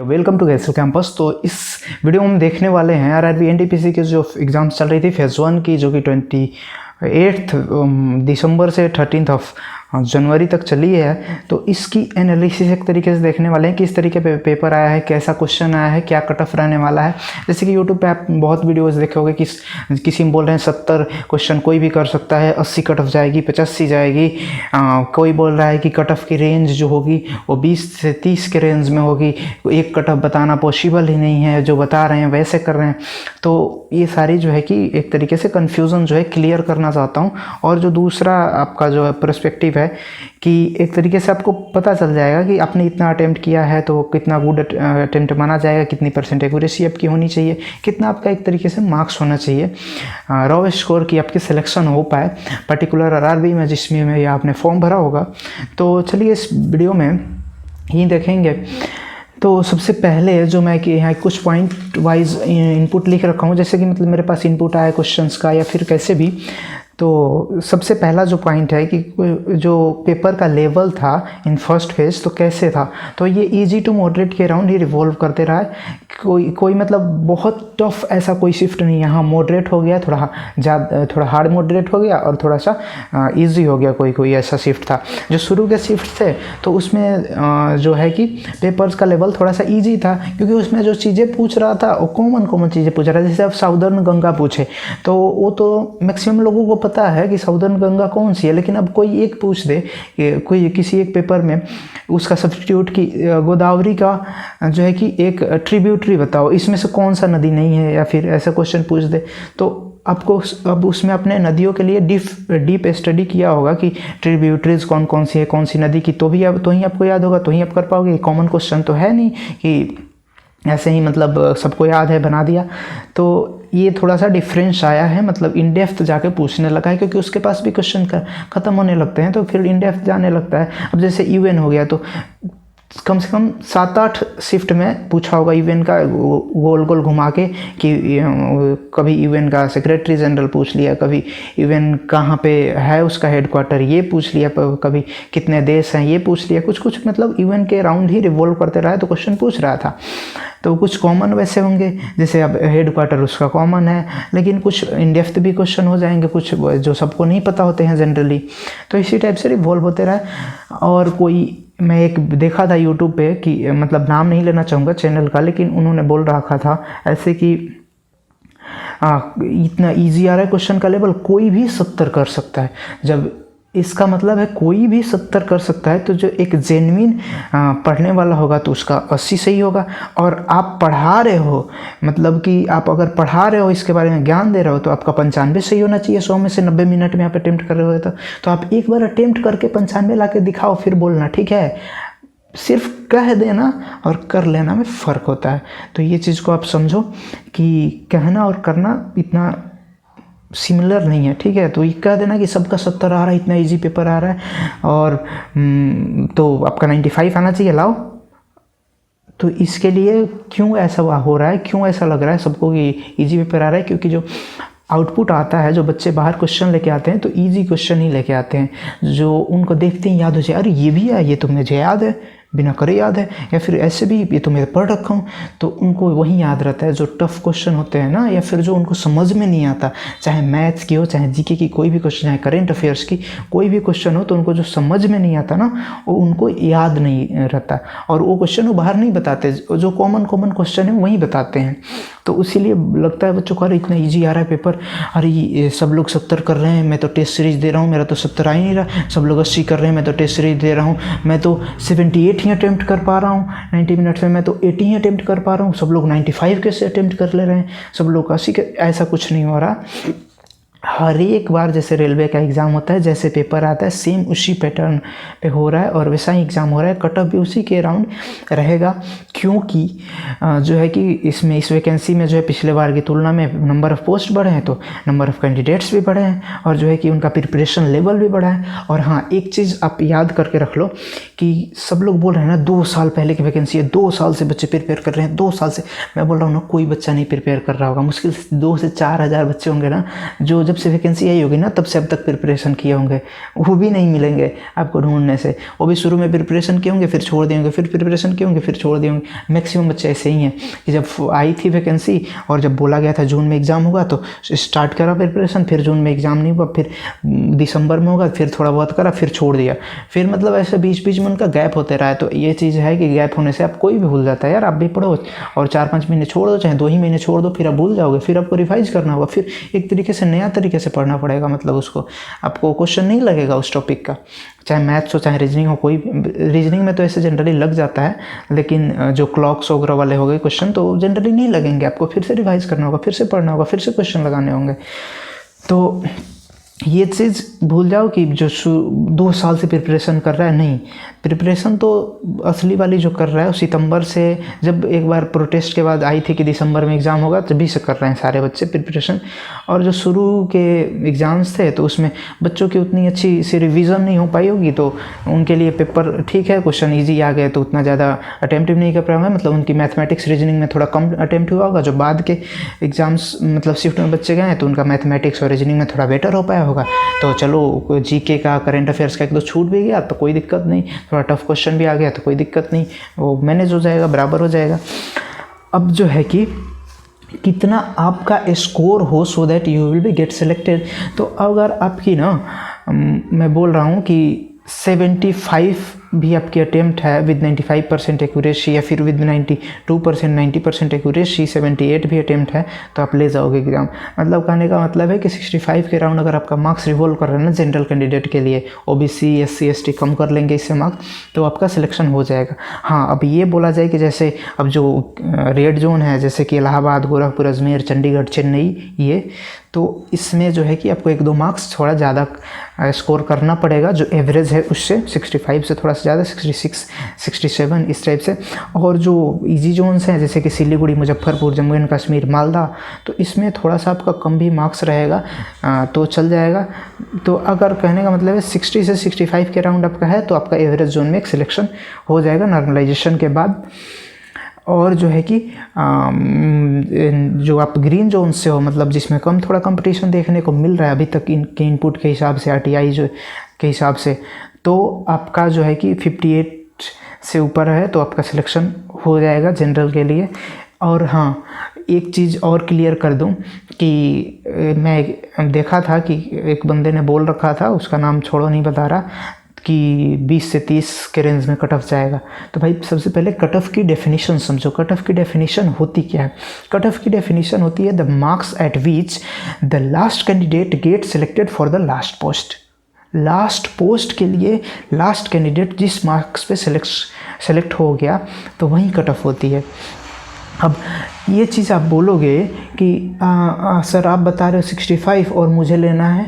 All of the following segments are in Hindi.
Welcome to गैसल campus. तो इस वीडियो में हम देखने वाले हैं आरआरबी एनटीपीसी के जो एग्ज़ाम्स चल रही थी फेज़ 1 की, जो कि 28 दिसंबर से 13 जनवरी तक चली है। तो इसकी एनालिसिस एक तरीके से देखने वाले हैं, किस तरीके पे पेपर आया है, कैसा क्वेश्चन आया है, क्या कट ऑफ रहने वाला है। जैसे कि यूट्यूब पे आप बहुत वीडियोस देखे होंगे कि किसी में बोल रहे हैं 70 क्वेश्चन कोई भी कर सकता है, 80 कट ऑफ जाएगी, 85 जाएगी। कोई बोल रहा है कि कट ऑफ की रेंज जो होगी वो 20 से 30 के रेंज में होगी। एक कट ऑफ बताना पॉसिबल ही नहीं है, जो बता रहे हैं वैसे कर रहे हैं। तो ये सारी जो है कि एक तरीके से कन्फ्यूज़न जो है क्लियर करना चाहता हूँ। और जो दूसरा आपका जो है पर्सपेक्टिव है कि एक तरीके से आपको पता चल जाएगा कि आपने इतना अटेम्प्ट किया है तो कितना गुड अटेम्प्ट माना जाएगा, कितनी परसेंट एक्यूरेसी आपकी होनी चाहिए, कितना आपका एक तरीके से मार्क्स होना चाहिए, रॉ स्कोर की आपकी सिलेक्शन हो पाए पर्टिकुलर आरआरबी में जिसमें आपने फॉर्म भरा होगा। तो चलिए इस वीडियो में ही देखेंगे। तो सबसे पहले जो मैं कि यहाँ कुछ पॉइंट वाइज इनपुट लिख रखा हूँ, जैसे कि मतलब मेरे पास इनपुट आया क्वेश्चंस का या फिर कैसे भी। तो सबसे पहला जो पॉइंट है कि जो पेपर का लेवल था इन फर्स्ट फेज तो कैसे था, तो ये इजी टू मॉडरेट के अराउंड ही रिवॉल्व करते रहा है। कोई मतलब बहुत टफ ऐसा कोई शिफ्ट नहीं है। हाँ, मॉडरेट हो गया, थोड़ा हार्ड मॉडरेट हो गया और थोड़ा सा इजी हो गया। कोई ऐसा शिफ्ट था जो शुरू के शिफ्ट थे तो उसमें जो है कि पेपर्स का लेवल थोड़ा सा इजी था, क्योंकि उसमें जो चीज़ें पूछ रहा था वो कॉमन चीज़ें पूछ रहा था। जैसे अब साउदर्न गंगा पूछे तो वो तो मैक्सिमम लोगों को पता है कि साउदर्न गंगा कौन सी है, लेकिन अब कोई एक पूछ दे कोई किसी एक पेपर में उसका सब्स्टिट्यूट की गोदावरी का जो है कि एक ट्रिब्यूटरी बताओ, इसमें से कौन सा नदी नहीं है, या फिर ऐसा क्वेश्चन पूछ दे तो आपको अब उसमें अपने नदियों के लिए डीप स्टडी किया होगा कि ट्रिब्यूटरीज कौन सी है, कौन सी नदी की, तो ही आपको याद होगा, तो ही आप कर पाओगे। कॉमन क्वेश्चन तो है नहीं कि ऐसे ही मतलब सबको याद है बना दिया। तो ये थोड़ा सा डिफरेंस आया है, मतलब इन डेप्थ जाके पूछने लगा है, क्योंकि उसके पास भी क्वेश्चन ख़त्म होने लगते हैं तो फिर इन डेप्थ जाने लगता है। अब जैसे यूएन हो गया तो कम से कम 7-8 शिफ्ट में पूछा होगा यूएन का, गोल गोल घुमा के कि कभी यूएन का सेक्रेटरी जनरल पूछ लिया, कभी यूएन कहाँ पे है उसका हेडक्वार्टर ये पूछ लिया, कभी कितने देश हैं ये पूछ लिया। कुछ मतलब यूएन के राउंड ही रिवॉल्व करते रहा तो क्वेश्चन पूछ रहा था। तो कुछ कॉमन वैसे होंगे, जैसे अब हेडक्वार्टर उसका कॉमन है, लेकिन कुछ इन डेप्थ भी क्वेश्चन हो जाएंगे, कुछ जो सबको नहीं पता होते हैं जनरली। तो इसी टाइप से रिवॉल्व होते रहे। और मैं एक देखा था यूट्यूब पे कि मतलब नाम नहीं लेना चाहूँगा चैनल का, लेकिन उन्होंने बोल रखा था ऐसे कि इतना इजी आ रहा है क्वेश्चन का लेवल, कोई भी 70 कर सकता है। जब इसका मतलब है कोई भी 70 कर सकता है, तो जो एक जेन्युइन पढ़ने वाला होगा तो उसका 80 सही होगा। और आप पढ़ा रहे हो, मतलब कि आप अगर पढ़ा रहे हो, इसके बारे में ज्ञान दे रहे हो, तो आपका 95 सही होना चाहिए। 100 में से 90 मिनट में आप अटेम्प्ट कर रहे हो तो आप एक बार अटेम्प्ट करके 95 ला के दिखाओ, फिर बोलना, ठीक है। सिर्फ कह देना और कर लेना में फ़र्क होता है। तो ये चीज़ को आप समझो कि कहना और करना इतना सिमिलर नहीं है, ठीक है। तो ये कह देना कि सबका 70 आ रहा है, इतना इजी पेपर आ रहा है और तो आपका 95 आना चाहिए, लाओ। तो इसके लिए क्यों ऐसा हो रहा है, क्यों ऐसा लग रहा है सबको कि इजी पेपर आ रहा है, क्योंकि जो आउटपुट आता है, जो बच्चे बाहर क्वेश्चन लेके आते हैं तो इजी क्वेश्चन ही लेके आते हैं, जो उनको देखते ही याद हो जाए, अरे ये भी है, ये तो मुझे याद है, बिना करे याद है, या फिर ऐसे भी ये तो मैं पढ़ रखा हूँ, तो उनको वही याद रहता है। जो टफ क्वेश्चन होते हैं ना, या फिर जो उनको समझ में नहीं आता, चाहे मैथ्स की हो, चाहे जीके की कोई भी क्वेश्चन, चाहे करेंट अफेयर्स की कोई भी क्वेश्चन हो, तो उनको जो समझ में नहीं आता ना, वो उनको याद नहीं रहता, और वो क्वेश्चन वो बाहर नहीं बताते, जो कॉमन क्वेश्चन है वही बताते हैं। तो इसीलिए लगता है बच्चों को, अरे इतना ईजी आ रहा है पेपर, अरे सब लोग 70 कर रहे हैं, मैं तो टेस्ट सीरीज दे रहा हूँ, मेरा तो 70 आ ही नहीं रहा, सब लोग 80 कर रहे हैं, मैं तो टेस्ट सीरीज दे रहा हूँ, मैं तो 78 ही अटेम्प्ट कर पा रहा हूँ 90 मिनट्स में, मैं तो 80 ही अटेम्प्ट कर पा रहा हूँ, सब लोग 95 कैसे अटेम्प्ट कर ले रहे हैं, सब लोग 80 के। ऐसा कुछ नहीं हो रहा। हर एक बार जैसे रेलवे का एग्ज़ाम होता है, जैसे पेपर आता है, सेम उसी पैटर्न पे हो रहा है और वैसा ही एग्ज़ाम हो रहा है। कट ऑफ भी उसी के अराउंड रहेगा, क्योंकि जो है कि इसमें इस वैकेंसी में जो है पिछले बार की तुलना में नंबर ऑफ़ पोस्ट बढ़े हैं, तो नंबर ऑफ़ कैंडिडेट्स भी बढ़े हैं, और जो है कि उनका प्रिपरेशन लेवल भी बढ़ा है। और हाँ, एक चीज़ आप याद करके रख लो कि सब लोग बोल रहे हैं ना 2 साल पहले की वैकेंसी है, 2 साल से बच्चे प्रिपेयर कर रहे हैं, 2 साल से। मैं बोल रहा हूँ ना, कोई बच्चा नहीं प्रिपेयर कर रहा होगा, मुश्किल से 2 से 4 हज़ार बच्चे होंगे ना जो जब से वैकेंसी आई होगी ना तब से अब तक प्रिपरेशन किए होंगे, वो भी नहीं मिलेंगे आपको ढूंढने से। वो भी शुरू में प्रिपरेशन किए होंगे, फिर छोड़ दिए होंगे, फिर प्रिपरेशन किए होंगे, फिर छोड़ दिए होंगे। मैक्सिमम बच्चे ऐसे ही हैं कि जब आई थी वैकेंसी और जब बोला गया था जून में एग्ज़ाम होगा तो स्टार्ट करा प्रिपरेशन, फिर जून में एग्ज़ाम नहीं हुआ, फिर दिसंबर में होगा, फिर थोड़ा बहुत करा, फिर छोड़ दिया, फिर मतलब ऐसे बीच बीच में उनका गैप होते रहा है। तो ये चीज़ है कि गैप होने से आप कोई भी भूल जाता है यार। आप भी पढ़ो और 4-5 महीने छोड़ दो, चाहे 2 ही महीने छोड़ दो, फिर आप भूल जाओगे, फिर आपको रिवाइज करना होगा, फिर एक तरीके से नया तरीके से पढ़ना पड़ेगा। मतलब उसको आपको क्वेश्चन नहीं लगेगा उस टॉपिक का, चाहे मैथ्स हो चाहे रीजनिंग हो। कोई रीजनिंग में तो ऐसे जनरली लग जाता है, लेकिन जो क्लॉक्स वगैरह वाले हो गए क्वेश्चन तो जनरली नहीं लगेंगे। आपको फिर से रिवाइज करना होगा, फिर से पढ़ना होगा, फिर से क्वेश्चन लगाने होंगे। तो ये चीज़ भूल जाओ कि जो 2 साल से प्रिपरेशन कर रहा है, नहीं, प्रिपरेशन तो असली वाली जो कर रहा है सितंबर से, जब एक बार प्रोटेस्ट के बाद आई थी कि दिसंबर में एग्ज़ाम होगा तभी से कर रहे हैं सारे बच्चे प्रिपरेशन। और जो शुरू के एग्ज़ाम्स थे तो उसमें बच्चों की उतनी अच्छी सी रिवीजन नहीं हो पाई होगी, तो उनके लिए पेपर ठीक है, क्वेश्चन ईजी आ गए तो उतना ज़्यादा अटेम्प्ट नहीं कर पाएंगे। मतलब उनकी मैथमेटिक्स रीजनिंग में थोड़ा कम अटेम्प्ट हुआ होगा। जो बाद के एग्ज़ाम्स मतलब शिफ्ट में बच्चे गए हैं तो उनका मैथमेटिक्स और रीजनिंग में थोड़ा बेटर हो पाया होगा। तो चलो जीके का, करंट अफेयर्स का 1-2 छूट भी गया तो कोई दिक्कत नहीं, थोड़ा टफ क्वेश्चन भी आ गया तो कोई दिक्कत नहीं, वो मैनेज हो जाएगा, बराबर हो जाएगा। अब जो है कि कितना आपका स्कोर हो so that you will be get selected. तो अगर आपकी ना मैं बोल रहा हूँ कि 75 भी आपकी अटेम्प्ट है विद 95% एक्यूरेसी, या फिर विद 92% 90% एक्यूरेसी 78 भी अटेम्प्ट है तो आप ले जाओगे एग्ज़ाम। मतलब कहने का मतलब है कि 65 के राउंड अगर आपका मार्क्स रिवॉल्व कर रहा है ना जनरल कैंडिडेट के लिए, ओबीसी SC ST कम कर लेंगे इससे मार्क्स, तो आपका सिलेक्शन हो जाएगा। हाँ, अब ये बोला जाए कि जैसे अब जो रेड जोन है जैसे कि इलाहाबाद, गोरखपुर, अजमेर, चंडीगढ़, चेन्नई, ये तो इसमें जो है कि आपको 1-2 मार्क्स थोड़ा ज़्यादा स्कोर करना पड़ेगा, जो एवरेज है उससे 65 से थोड़ा सा ज़्यादा, 66 67 इस टाइप से। और जो इजी जोन्स हैं जैसे कि सिलीगुड़ी, मुजफ्फरपुर, जम्मू एंड कश्मीर, मालदा, तो इसमें थोड़ा सा आपका कम भी मार्क्स रहेगा तो चल जाएगा। तो अगर कहने का मतलब है 60 से 65 के राउंड आपका है तो आपका एवरेज जोन में एक सिलेक्शन हो जाएगा नॉर्मलाइजेशन के बाद। और जो है कि जो आप ग्रीन जोन से हो, मतलब जिसमें थोड़ा कंपटीशन देखने को मिल रहा है अभी तक इनके इनपुट के हिसाब से, RTI जो के हिसाब से, तो आपका जो है कि 58 से ऊपर है तो आपका सिलेक्शन हो जाएगा जनरल के लिए। और हाँ, एक चीज़ और क्लियर कर दूं कि मैं देखा था कि एक बंदे ने बोल रखा था, उसका नाम छोड़ो नहीं बता रहा, कि 20 से 30 के रेंज में कट ऑफ जाएगा। तो भाई सबसे पहले कट ऑफ की डेफिनेशन समझो। कट ऑफ की डेफिनेशन होती क्या है? कट ऑफ की डेफिनेशन होती है the marks eight which the last candidate get selected for the last post. Last post के लिए लास्ट कैंडिडेट जिस मार्क्स पे सेलेक्ट हो गया तो वहीं कट ऑफ होती है। अब ये चीज़ आप बोलोगे कि सर आप बता रहे हो 65 और मुझे लेना है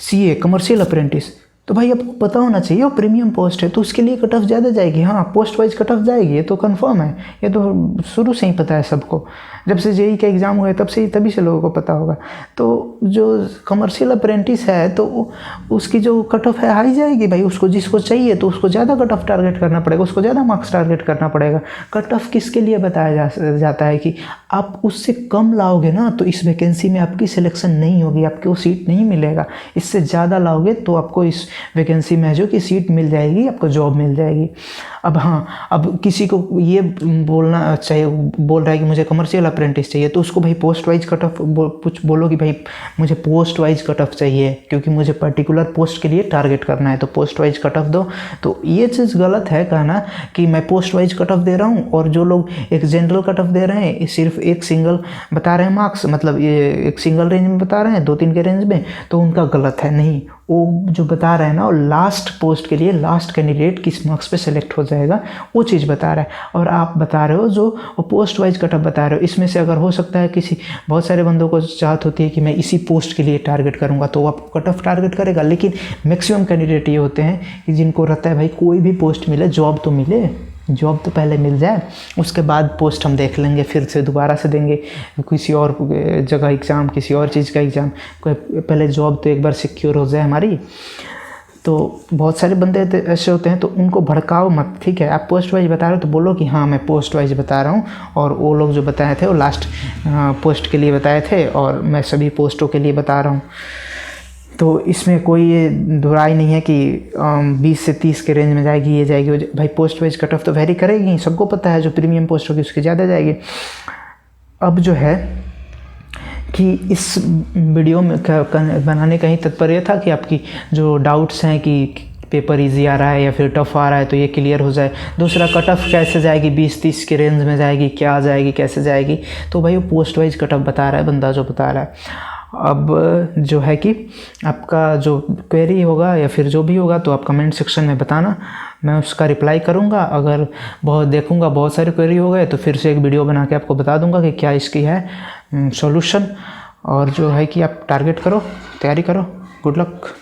CA कमर्शियल अप्रेंटिस, तो भाई आपको पता होना चाहिए वो प्रीमियम पोस्ट है तो उसके लिए कट ऑफ ज़्यादा जाएगी। हाँ, पोस्ट वाइज कट ऑफ जाएगी, ये तो कंफर्म है, ये तो शुरू से ही पता है सबको। जब से JEE का एग्ज़ाम हुआ है तभी से लोगों को पता होगा। तो जो कमर्शियल अप्रेंटिस है तो उसकी जो कट ऑफ है हाई जाएगी भाई। उसको जिसको चाहिए तो उसको ज़्यादा कट ऑफ टारगेट करना पड़ेगा, उसको ज़्यादा मार्क्स टारगेट करना पड़ेगा। कट ऑफ किसके लिए बताया जाता है कि आप उससे कम लाओगे ना तो इस वैकेंसी में आपकी सिलेक्शन नहीं होगी, आपको सीट नहीं मिलेगा। इससे ज़्यादा लाओगे तो आपको इस वैकेंसी में जो कि सीट मिल जाएगी, आपको जॉब मिल जाएगी। अब हाँ, अब किसी को ये बोलना चाहिए, बोल रहा है कि मुझे कमर्शियल अप्रेंटिस चाहिए, तो उसको भाई पोस्ट वाइज कट ऑफ कुछ बोलो कि भाई मुझे पोस्ट वाइज कट ऑफ चाहिए क्योंकि मुझे पर्टिकुलर पोस्ट के लिए टारगेट करना है, तो पोस्ट वाइज कट ऑफ दो। तो ये चीज़ गलत है कहना कि मैं पोस्ट वाइज कट ऑफ दे रहा हूँ और जो लोग एक जनरल कट ऑफ दे रहे हैं सिर्फ एक सिंगल बता रहे हैं मार्क्स, मतलब ये एक सिंगल रेंज में बता रहे हैं 2-3 के रेंज में, तो उनका गलत है। नहीं, वो जो बता रहे हैं ना, वो लास्ट पोस्ट के लिए लास्ट कैंडिडेट किस मार्क्स पे सेलेक्ट हो जाएगा वो चीज़ बता रहा है। और आप बता रहे हो जो वो पोस्ट वाइज कट ऑफ बता रहे हो, इसमें से अगर हो सकता है किसी बहुत सारे बंदों को चाहत होती है कि मैं इसी पोस्ट के लिए टारगेट करूंगा तो वो आपको कट ऑफ टारगेट करेगा। लेकिन मैक्सिमम कैंडिडेट ये होते हैं कि जिनको रहता है भाई कोई भी पोस्ट मिले, जॉब तो मिले, जॉब तो पहले मिल जाए, उसके बाद पोस्ट हम देख लेंगे, फिर से दोबारा से देंगे किसी और जगह एग्ज़ाम, किसी और चीज़ का एग्ज़ाम, पहले जॉब तो एक बार सिक्योर हो जाए हमारी। तो बहुत सारे बंदे ऐसे होते हैं, तो उनको भड़काओ मत, ठीक है। आप पोस्ट वाइज बता रहे हो तो बोलो कि हाँ मैं पोस्ट वाइज बता रहा हूँ, और वो लोग जो बताए थे वो लास्ट पोस्ट के लिए बताए थे और मैं सभी पोस्टों के लिए बता रहा हूँ। तो इसमें कोई ये दुराई नहीं है कि 20 से 30 के रेंज में जाएगी, ये जाएगी भाई। पोस्ट वाइज कट ऑफ तो वेरी करेगी, सबको पता है, जो प्रीमियम पोस्ट होगी उसकी ज़्यादा जाएगी। अब जो है कि इस वीडियो में बनाने का ही तात्पर्य था कि आपकी जो डाउट्स हैं कि पेपर इजी आ रहा है या फिर टफ आ रहा है तो ये क्लियर हो जाए। दूसरा, कट ऑफ कैसे जाएगी, 20-30 के रेंज में जाएगी, क्या जाएगी, कैसे जाएगी, तो भाई वो पोस्ट वाइज कट ऑफ बता रहा है बंदा, जो बता रहा है। अब जो है कि आपका जो क्वेरी होगा या फिर जो भी होगा तो आप कमेंट सेक्शन में बताना, मैं उसका रिप्लाई करूँगा। अगर देखूँगा बहुत सारे क्वेरी हो गए तो फिर से एक वीडियो बना के आपको बता दूँगा कि क्या इसकी है सॉल्यूशन। और जो है कि आप टारगेट करो, तैयारी करो। Good luck.